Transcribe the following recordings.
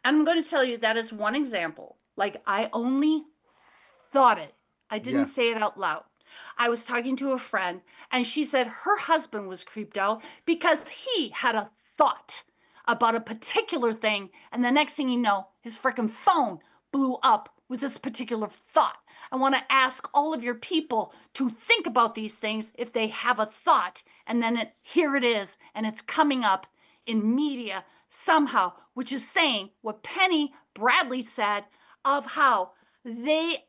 I'm going to tell you that is one example. Like, I only thought it. I didn't Yeah, say it out loud. I was talking to a friend, and she said her husband was creeped out because he had a thought about a particular thing, and the next thing you know, his freaking phone blew up with this particular thought. I want to ask all of your people to think about these things if they have a thought, and then here it is, and it's coming up in media somehow, which is saying what Penny Bradley said of how they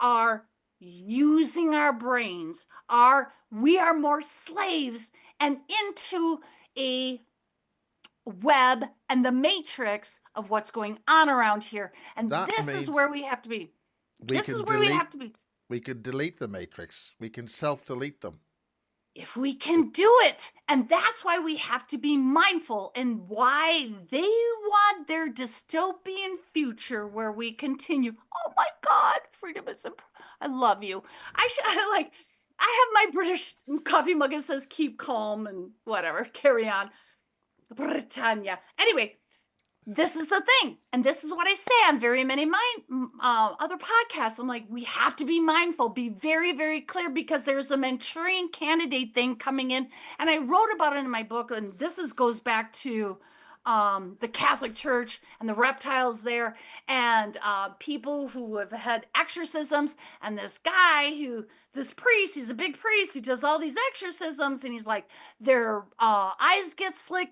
are using our brains, we are more slaves and into a web and the matrix of what's going on around here. And that this is means where we have to be. we This can is where we delete have to be. we can delete the matrix. We can self-delete them. If we can do it. And that's why we have to be mindful and why they want their dystopian future where we continue. Oh my God, freedom is. I love you. I have my British coffee mug that says keep calm and whatever, carry on. Britannia. Anyway, this is the thing, and this is what I say on very many other podcasts. I'm like, we have to be mindful, be very, very clear, because there's a Manchurian candidate thing coming in, and I wrote about it in my book. And goes back to the Catholic Church and the reptiles there, and people who have had exorcisms, and this priest, he's a big priest, he does all these exorcisms, and he's like, their eyes get slick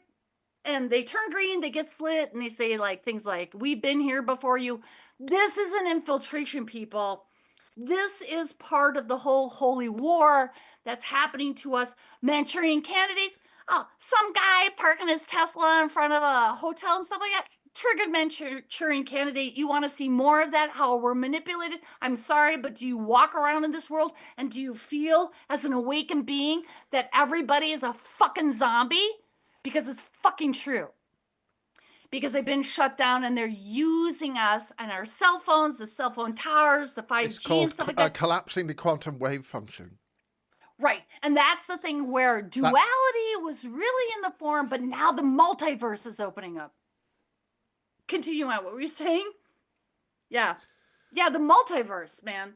and they turn green, they get slit, and they say like things like, "We've been here before you." This is an infiltration, people. This is part of the whole holy war that's happening to us. Manchurian candidates. Oh, some guy parking his Tesla in front of a hotel and stuff like that. Triggered Manchurian candidate. You want to see more of that? How we're manipulated? I'm sorry, but do you walk around in this world and do you feel as an awakened being that everybody is a fucking zombie? Because it's fucking true. Because they've been shut down and they're using us and our cell phones, the cell phone towers, the It's 5G and called stuff like that. collapsing the quantum wave function. Right. And that's the thing where That's duality was really in the form, but now the multiverse is opening up. Continue on. What were you saying? Yeah. Yeah, the multiverse, man.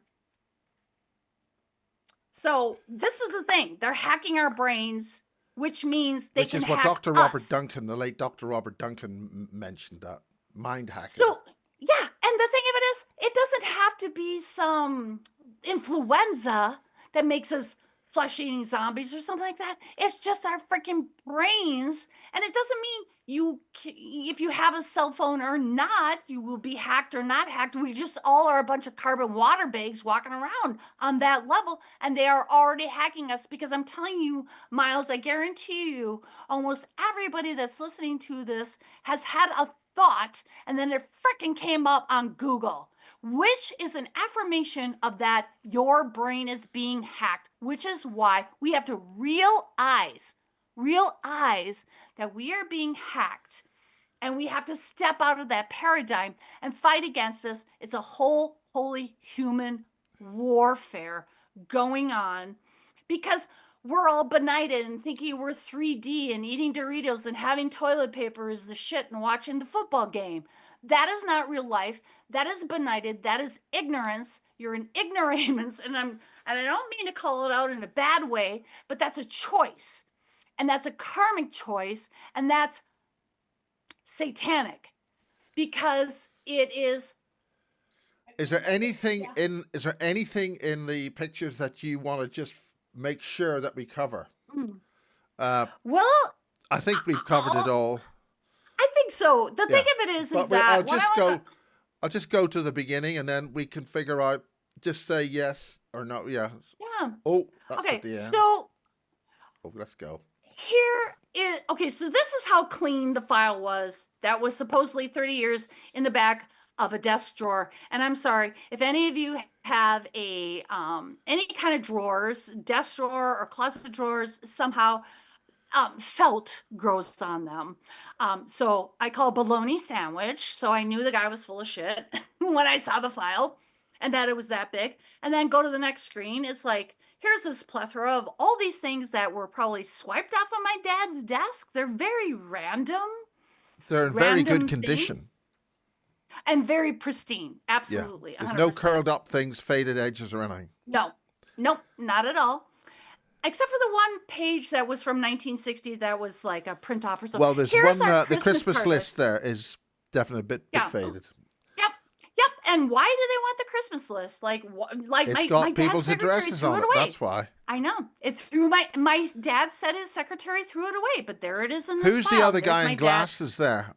So this is the thing. They're hacking our brains, which means they which can is what hack Dr. Robert us. Duncan, the late Dr. Robert Duncan, mentioned, that mind hacking. So, yeah, and the thing of it is, it doesn't have to be some influenza that makes us flesh eating zombies or something like that. It's just our freaking brains. And it doesn't mean if you have a cell phone or not, you will be hacked or not hacked. We just all are a bunch of carbon water bags walking around on that level. And they are already hacking us because I'm telling you, Miles, I guarantee you, almost everybody that's listening to this has had a thought, and then it freaking came up on Google, which is an affirmation of that your brain is being hacked, which is why we have to realize that we are being hacked, and we have to step out of that paradigm and fight against this. It's a whole holy human warfare going on because we're all benighted and thinking we're 3D and eating Doritos and having toilet paper is the shit and watching the football game. That is not real life. That is benighted. That is ignorance. You're an ignoramus, and I don't mean to call it out in a bad way, but that's a choice. And that's a karmic choice, and that's satanic because it is. Is there anything Yeah. in the pictures that you want to just make sure that we cover? Mm. Uh, Well, I think we've covered it all. I think so. The thing Yeah, of it is but I'll that when just I was go. I'll just go to the beginning, and then we can figure out. Just say yes or no. Yeah. yeah. Oh, that's at Okay, the end. so Oh, let's go. okay, so this is how clean the file was. That was supposedly 30 years in the back of a desk drawer. And I'm sorry if any of you have a any kind of drawers, desk drawer or closet drawers, somehow felt grows on them. So I call bologna sandwich. So I knew the guy was full of shit when I saw the file and that it was that big. And then go to the next screen. It's like, here's this plethora of all these things that were probably swiped off of my dad's desk. They're very They're in very good random condition. things. And very pristine. Yeah. Absolutely. There's no 100%. curled up things, faded edges or anything. No. Nope, not at all. Except for the one page that was from 1960 that was like a print off or so. Well, there's Here's one, our the Christmas Christmas card list list. there is definitely a bit Yeah. faded. Yep. Yep. And why do they want the Christmas list? Like It's my got dad's people's secretary addresses threw on it it. away. That's why. I know. It threw my dad said his secretary threw it away, but there it is in this Who's file. the other There's guy my in dad. glasses there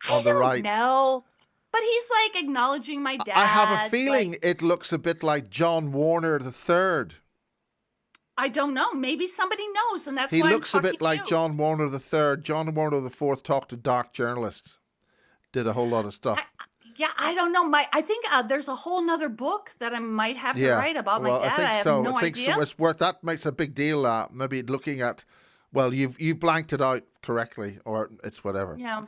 I on the don't right? know. But he's like acknowledging my dad. I have a feeling like, it looks a bit like John Warner III. I don't know. Maybe somebody knows, and that's He why looks I'm a bit talking like to you. John Warner III. John Warner IV talked to dark journalists, did a whole lot of stuff. Yeah, I don't know. I think there's a whole nother book that I might have to Yeah, write about my well, dad. I think I have so. no I think idea. so. It's worth that. Makes a big deal. Maybe looking at, well, you've blanked it out correctly, or it's whatever. Yeah.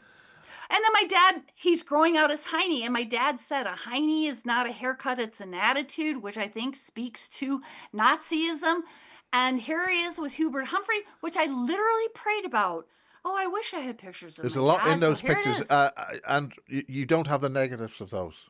And then my dad, he's growing out his hiney, and my dad said a hiney is not a haircut; it's an attitude, which I think speaks to Nazism. And here he is with Hubert Humphrey, which I literally prayed about. Oh, I wish I had pictures of There's my a lot dad. in those So here pictures, it is. and you don't have the negatives of those.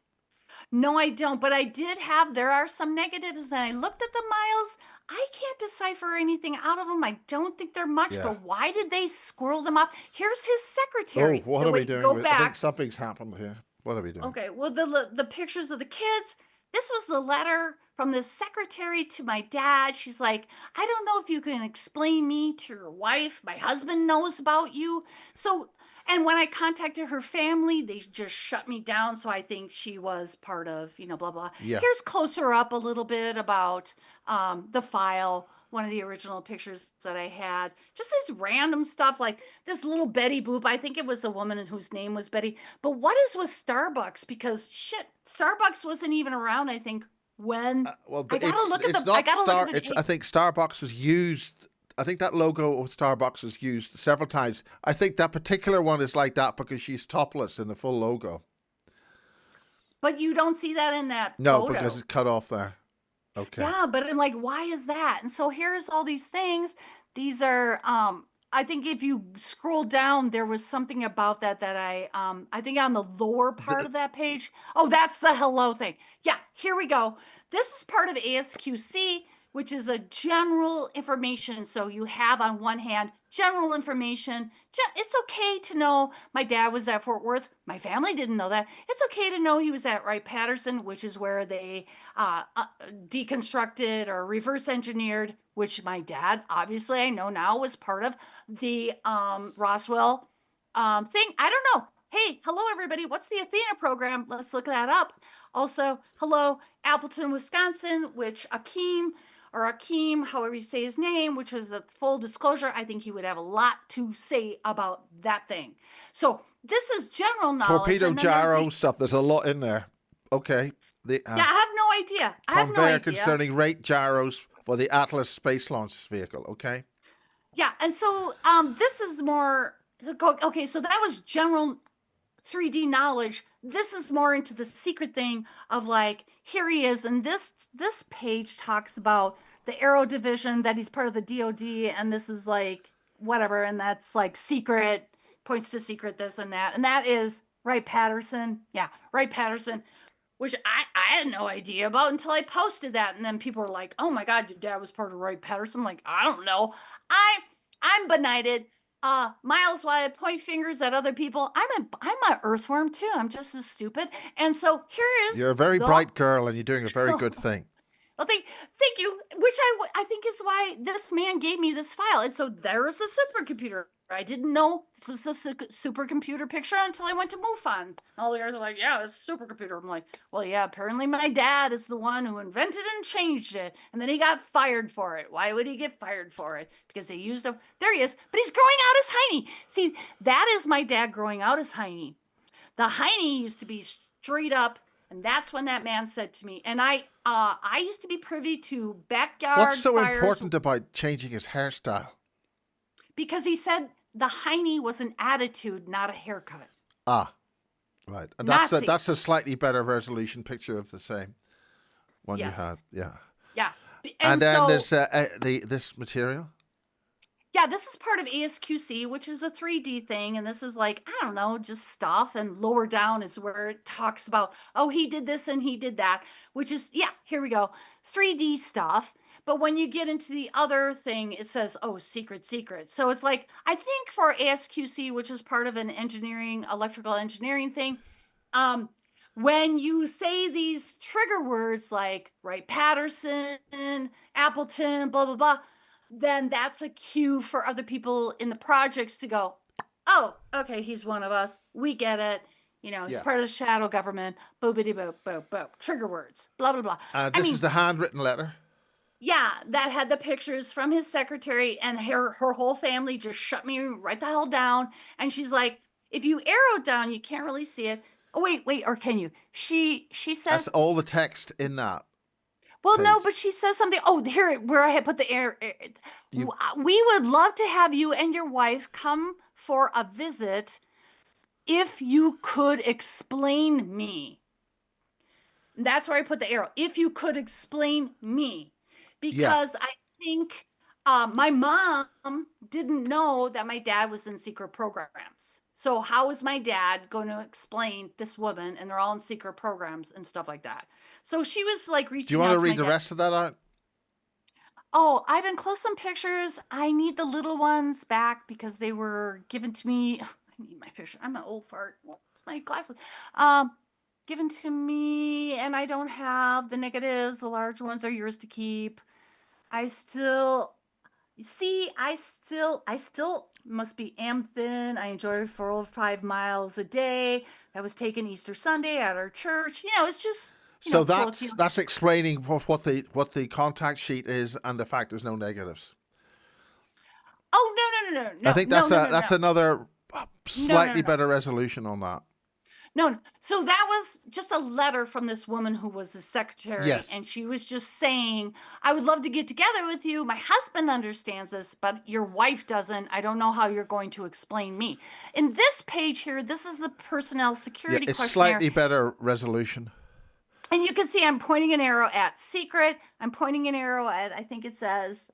No, I don't. But I did have, there are some negatives. And I looked at the miles. I can't decipher anything out of them. I don't think they're much, Yeah. but why did they squirrel them up? Here's his Oh, secretary. what are we doing? Go I think back. something's happened here. What are we doing? Okay, well, the pictures of the kids. This was the letter from the secretary to my dad. She's like, I don't know if you can explain me to your wife. My husband knows about you. So, and when I contacted her family, they just shut me down. So I think she was part of, blah, blah. Yeah. Here's closer up a little bit about the file, one of the original pictures that I had. Just this random stuff like this little Betty Boop. I think it was a woman whose name was Betty. But what is with Starbucks? Because shit, Starbucks wasn't even around, I think, when Well, I gotta look at it's the not I gotta Star. look at the It's date. I think Starbucks is used. I think that logo of Starbucks is used several times. I think that particular one is like that because she's topless in the full logo. But you don't see that in that No, photo. because it's cut off there. Okay. Yeah, but I'm like, why is that? And so here's all these things. These are I think if you scroll down, there was something about that I think on the lower part of that page. Oh, that's the hello thing. Yeah, here we go. This is part of ASQC, which is a general information. So you have on one hand general information. It's okay to know my dad was at Fort Worth. My family didn't know that. It's okay to know he was at Wright-Patterson, which is where they deconstructed or reverse engineered, which my dad, obviously, I know now was part of the Roswell thing. I don't know. Hey, hello, everybody. What's the Athena program? Let's look that up. Also, hello, Appleton, Wisconsin, which Akeem, however you say his name, which was a full disclosure, I think he would have a lot to say about that thing. So this is general knowledge. Torpedo gyro stuff. There's a lot in there. Okay. Yeah, I have no idea. Conveyor concerning rate gyros for the Atlas space launch vehicle. Okay. Yeah, and so this is more okay. So that was general 3D knowledge. This is more into the secret thing of like, here he is, and this page talks about the Aero Division, that he's part of the DoD, and this is like whatever, and that's like secret, points to secret this and that is Wright-Patterson. Yeah, Wright-Patterson, which I had no idea about until I posted that, and then people were like, "Oh my God, your dad was part of Wright-Patterson." I'm like, I don't know. I'm benighted. Miles, while I point fingers at other people, I'm a earthworm too. I'm just as stupid. And so here is You're a very bright girl, and you're doing a very good thing. Well, thank you. Which I think is why this man gave me this file. And so there is the supercomputer. I didn't know this was a supercomputer picture until I went to MUFON. All the guys are like, yeah, it's a supercomputer. I'm like, well, yeah, apparently my dad is the one who invented and changed it. And then he got fired for it. Why would he get fired for it? Because they used him. There he is. But he's growing out his hiney. See, that is my dad growing out his hiney. The hiney used to be straight up. And that's when that man said to me, and I used to be privy to backyard What's so fires important about changing his hairstyle? because he said the hiney was an attitude, not a haircut. Ah, right. And Nazis. that's a slightly better resolution picture of the same one Yes. you had. Yeah. Yeah. And then so, there's this material. Yeah, this is part of ASQC, which is a 3D thing. And this is like, I don't know, just stuff. And lower down is where it talks about, oh, he did this and he did that, which is, yeah, here we go, 3D stuff. But when you get into the other thing, it says, oh, secret, secret. So it's like, I think for ASQC, which is part of an engineering, electrical engineering thing, um, when you say these trigger words like Wright Patterson, Appleton, blah, blah, blah, then that's a cue for other people in the projects to go, oh, okay, he's one of us. We get it. You know, he's Yeah. part of the shadow government. Boopity boop, boop, boop. Trigger words, blah, blah, blah. I This is mean, the handwritten letter. yeah, that had the pictures from his secretary, and her whole family just shut me right the hell down. And she's like, if you arrow down, you can't really see it. Oh, wait, or can you? She That's says, all the text in that well, no, page. but she says something. Oh, here, where I had put the air. You, We would love to have you and your wife come for a visit if you could explain me. That's where I put the arrow. If you could explain me, yeah. because I think my mom didn't know that my dad was in secret programs. So how is my dad going to explain this woman? And they're all in secret programs and stuff like that. So she was like Do you reaching want to out to my read the dad. rest of that out? Oh, I've enclosed some pictures. I need the little ones back because they were given to me. I need my picture. I'm an old fart. What's my glasses? Um, Given to me, and I don't have the negatives. The large ones are yours to keep. I still see. I still must be am thin. I enjoy 4 or 5 miles a day. That was taken Easter Sunday at our church. It's just So quotes. that's explaining what the contact sheet is and the fact there's no negatives. Oh, no, no, no, I no, think no, no, no, that's no, another no, no, no, slightly no. better resolution on that. No, no. So that was just a letter from this woman who was the secretary, Yes. and she was just saying, I would love to get together with you. My husband understands this, but your wife doesn't. I don't know how you're going to explain me. In this page here, this is the personnel Yeah, security it's questionnaire. slightly better resolution. And you can see I'm pointing an arrow at secret. I'm pointing an arrow at, I think it says,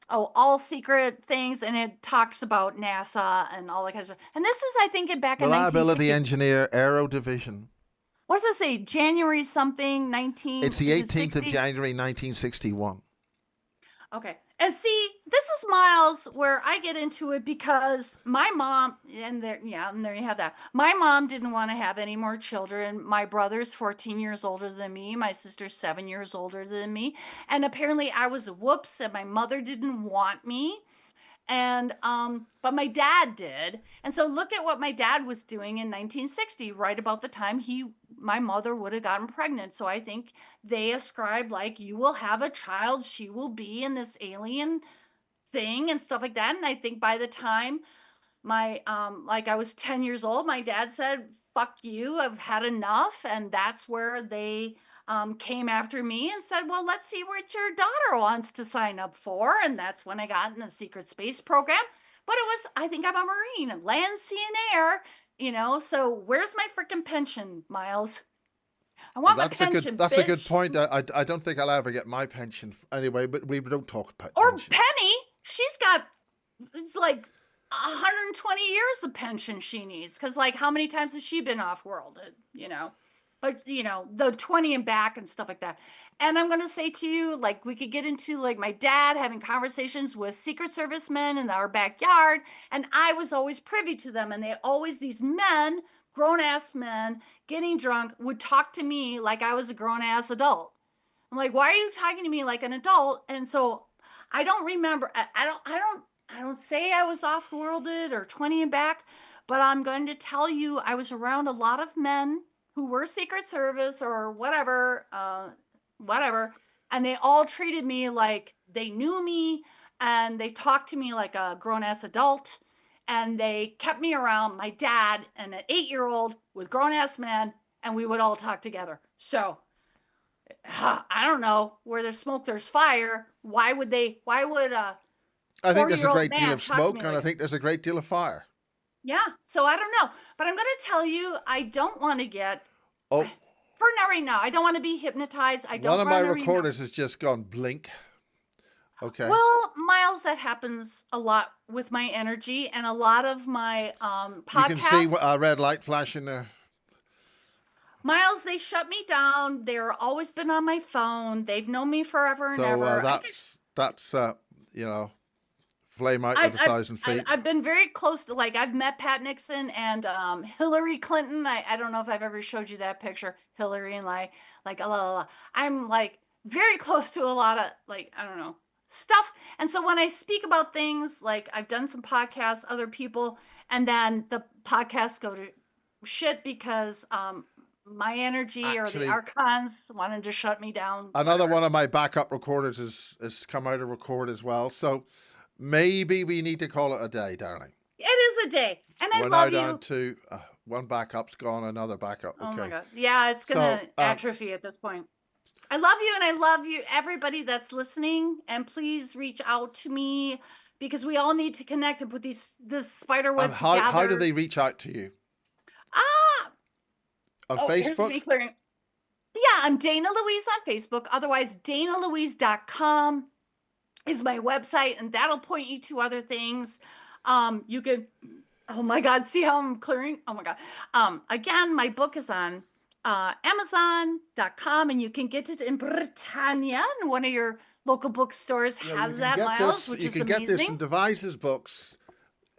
all secret things, and it talks about NASA and all that kind of stuff. And this is, I think, back in Reliability 1960. engineer, Aero Division. What does it say? January something, It's 19, the is it 18th of 60? January 1961. Okay. And see, this is Miles where I get into it because my mom, and there, yeah, and there you have that. My mom didn't want to have any more children. My brother's 14 years older than me. My sister's 7 years older than me. And apparently I was a whoops, and my mother didn't want me. And but my dad did. And so look at what my dad was doing in 1960, right about the time my mother would have gotten pregnant. So I think they ascribed like, you will have a child, she will be in this alien thing and stuff like that. And I think by the time my like I was 10 years old, my dad said, fuck you, I've had enough. And that's where they came after me and said, well, let's see what your daughter wants to sign up for. And that's when I got in the secret space program. But it was, I think I'm a Marine, land, sea, and air. So where's my freaking pension, Miles? I want my pension, That's a good bitch. point. I don't think I'll ever get my pension anyway, but we don't talk about Or pensions. Penny, she's got, it's like 120 years of pension she needs. Because, like, how many times has she been off world? But, the 20 and back and stuff like that. And I'm going to say to you, like, we could get into, like, my dad having conversations with Secret Service men in our backyard. And I was always privy to them. And these men, grown ass men, getting drunk, would talk to me like I was a grown ass adult. I'm like, why are you talking to me like an adult? And so I don't remember. I don't say I was off worlded or 20 and back, but I'm going to tell you I was around a lot of men who were Secret Service or whatever, and they all treated me like they knew me, and they talked to me like a grown ass adult, and they kept me around my dad and an 8-year-old with grown ass men, and we would all talk together. So I don't know, where there's smoke, there's fire. Why would a I think 40 there's year a old great deal man of talk to smoke, me and I like, think there's a great deal of fire. yeah? So I don't know. But I'm going to tell you, I don't want to Oh, for now, right now, I don't want to be hypnotized. I one don't of my want to remember. recorders has just gone blink. Okay. Well, Miles, Miles, that happens a lot with my energy and a lot of my You can see podcasts. a red light flashing there. Miles, they shut me down. They're always been on my phone. They've known me forever and So ever. that's you know, flame out I've, with a I've, thousand I've, feet. I've been very close to, like, I've met Pat Nixon and Hillary Clinton. I don't know if I've ever showed you that picture. Hillary and like, la, la, la. I'm like very close to a lot of, like, I don't know, stuff. And so when I speak about things, like I've done some podcasts, other people, and then the podcasts go to shit because my energy or the Actually, archons wanted to shut me down, another whatever. one of my backup recorders has come out of record as well. So maybe we need to call it a day, darling. It is a day. And I We're now love down you. to one backup's gone, another backup. Oh my Okay. God. Yeah, it's So gonna atrophy at this point. I love you, and I love you, everybody that's listening. And please reach out to me because we all need to connect and put this spider and web how do together. they reach out to you? Ah, On oh, here's Facebook? me clearing. Yeah, I'm Dana Louise on Facebook. Otherwise, DanaLouise.com is my website, and that'll point you to other things. You could, oh my God, see how I'm clearing? Oh my God. Again, my book is on Amazon.com, and you can get it in Britannia, and one of your local bookstores Yeah, you has can that, get Miles, this. which You is can get this amazing. in Devices Books.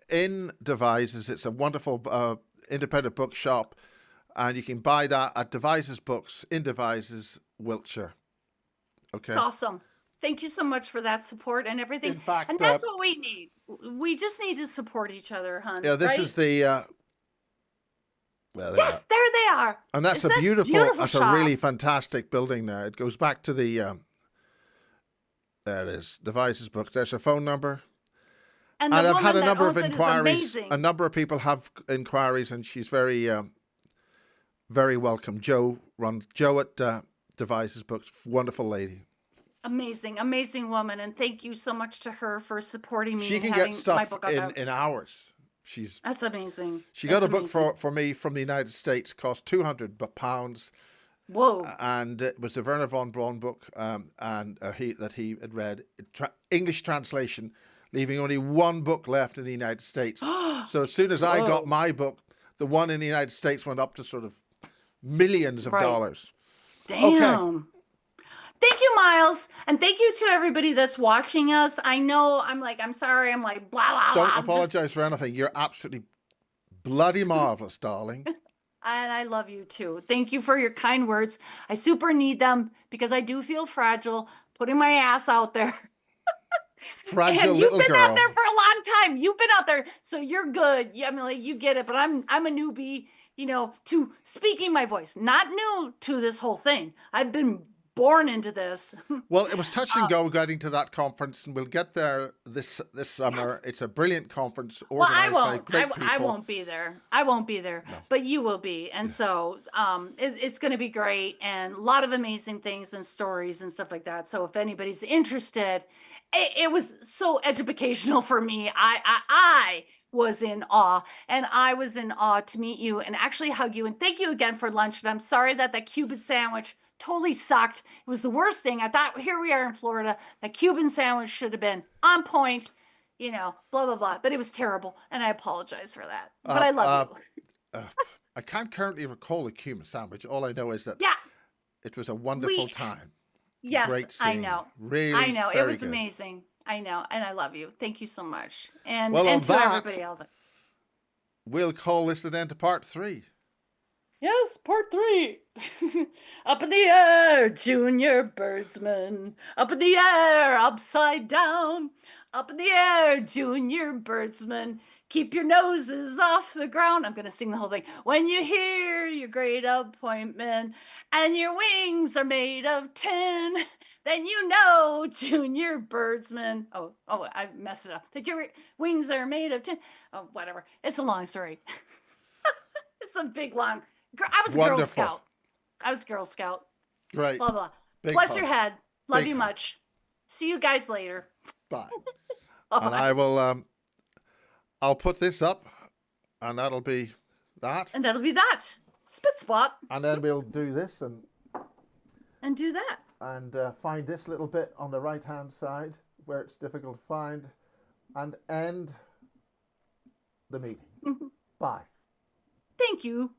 In Devices, it's a wonderful independent bookshop, and you can buy that at Devices Books in Devices, Wiltshire. Okay. It's awesome. Thank you so much for that support and everything. In fact, And that's what we need. We just need to support each other, hon. yeah, this right? is the. There they are. Yes, there they are. And that's Isn't a that beautiful. That's a shot? really fantastic building. There, it goes back to the. There it is. Devices Books. There's a phone number. And And the I've had woman a that number of owns it is inquiries. amazing. A number of people have inquiries, and she's very, very welcome. Joe at Devices Books. Wonderful lady. Amazing, amazing woman. And thank you so much to her for supporting me She and can having get my stuff book out. in hours. That's amazing. She got That's a book amazing. for me from the United States. Cost £200, Whoa. and it was a Werner von Braun book, and he had read English translation, leaving only one book left in the United States. So as soon as I got Whoa. my book, the one in the United States went up to sort of millions of Right. dollars. Damn. Okay. Thank you, Miles. And thank you to everybody that's watching us. I know I'm sorry. I'm like, blah, blah, blah. Don't apologize for anything. You're absolutely bloody marvelous, darling. And I love you too. Thank you for your kind words. I super need them because I do feel fragile putting my ass out there. Fragile And you've little been girl. out there for a long time. You've been out there, so you're good. I mean, like, you get it. But I'm a newbie, to speaking my voice. Not new to this whole thing. I've been born into this. Well, it was touch and go getting to that conference, and we'll get there this summer. Yes. It's a brilliant conference Well, I organized by won't. great people. I won't be there. I won't be there. No. But you will be. And so it's going to be great, and a lot of amazing things and stories and stuff like that. So if anybody's interested, it was so educational for me. I was in awe, and I was in awe to meet you and actually hug you. And thank you again for lunch. And I'm sorry that Cuban sandwich totally sucked. It was the worst thing. I thought, here we are in Florida. The Cuban sandwich should have been on point, blah, blah, blah. But it was terrible. And I apologize for that. But I love you. I can't currently recall the Cuban sandwich. All I know is that Yeah. it was a wonderful time. Yes, Great I scene. know. Really, I know. It very was good. amazing. I know. And I love you. Thank you so much. And, Well, on and to that, everybody else. we'll call this then to part 3. Yes, part 3. Up in the air, junior birdsman. Up in the air, upside down. Up in the air, junior birdsman. Keep your noses off the ground. I'm going to sing the whole thing. When you hear your great appointment and your wings are made of tin, then you know, junior birdsman. Oh, I messed it up. That your wings are made of tin. Oh, whatever. It's a long story. It's a big, long. I was a Girl Wonderful. Scout. I was Girl Scout. Great. Blah, blah. Big Bless hug. your head. Love Big you hug. much. See you guys later. Bye. Bye. And I will, I'll put this up, and that'll be that. And that'll be that. Spit spot. And then we'll do this and And do that. find this little bit on the right-hand side where it's difficult to find, and end the meeting. Bye. Thank you.